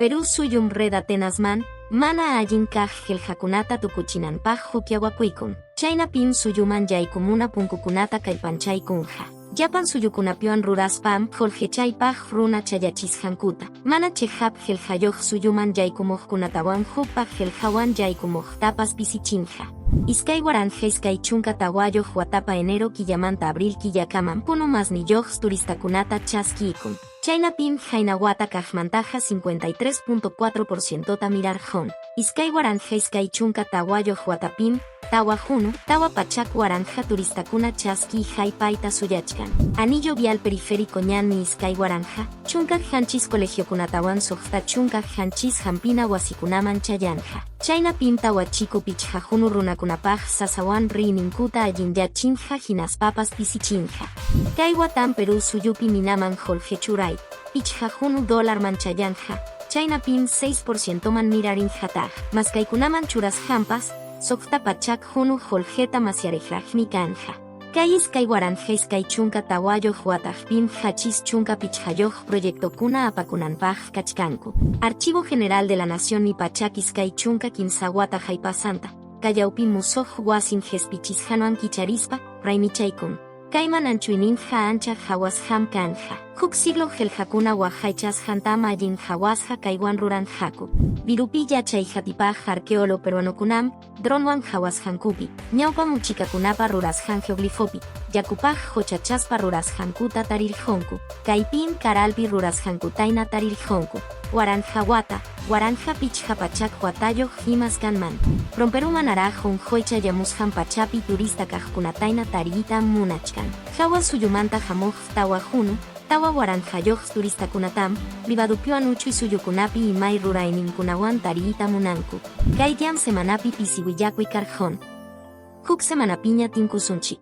Perú suyum reda tenasman, mana allin kaj geljakunata tukuchinanpaj hukyawakuykun. Chaynapim suyuman yaykumuna punkukunata kallpanchaykunja. Yapan suyukunapioan ruraspam joljechaypaj runa chayachisjankuta. Mana chejap geljayoj suyuman yaykumojkunatawan hukpaj geljawan yaykumojtapas pisichinja. Iskay waranja iskay chunka tawayoj watapa enero killamanta abril killakaman puno masniyoj turistakunata chaskikun. Chaynapim jainawata kajmantaja 53.4% mirarjon. Iskay waranja iskay chunka tawayoj watapim, tawa junu, tawa pachak waranja turistakuna chaski jaypaita suyachkan. Anillo vial periférico ñanmi iskay waranja, chunka janchis colegiokunatawan sojta chunka janchis jampina wasikunaman chayanja. Chaynapim tawa chico pichjajunu runakunapaj sasawan rininkuta allinyachinja hinaspapas pisichinja. Kay watan Perú suyupi minaman joljechuray, pichjajunu dólar manchayanja, chaynapim 6% man mirarinjataj. Maskaykunaman churas jampas, sokta pachak junu joljeta masiarejrajmi kanja. Kay iskay waranja iskay chunka tawayoj watajpim hachis chunka pichjayoj proyectokuna apakunanpaj kachkanku. Archivo General de la Nación mi pachak iskay chunka kimsawata jaypasanta, kallaupim musoj wasin jespichishjanuan kicharispa, raimichaykun. Kayman anchuininja ancha jawas jam kanja. Huk siglo geljakuna wajaychas jantama allin jawasja kaywan ruran jaku. Virupi yachayjatipaj arqueolo peruanokunam, dronwan jawas jankupi. Ñaupa muchikakunapa ruras jan geoglifopi. Yakupaj jochachaspa ruras jankuta tarirjonku. Kaypim karalpi ruras jankutaina tarirjonku. Waranja wata, waranja pichja pachak huatayo himas kanman. Romperuman arajon joicha yamusjan pachapi turista kajkunataina tarita munachkan. Jawa suyumanta jamoj tawa junu, tawa waranjayoj turista kunatam, vivadupioan uchu y suyukunapi y may ruraininkunawan tarita munanku. Kaytiam semanapi pisiwillaku y karjon. Huk semanapiña tinkusunchik.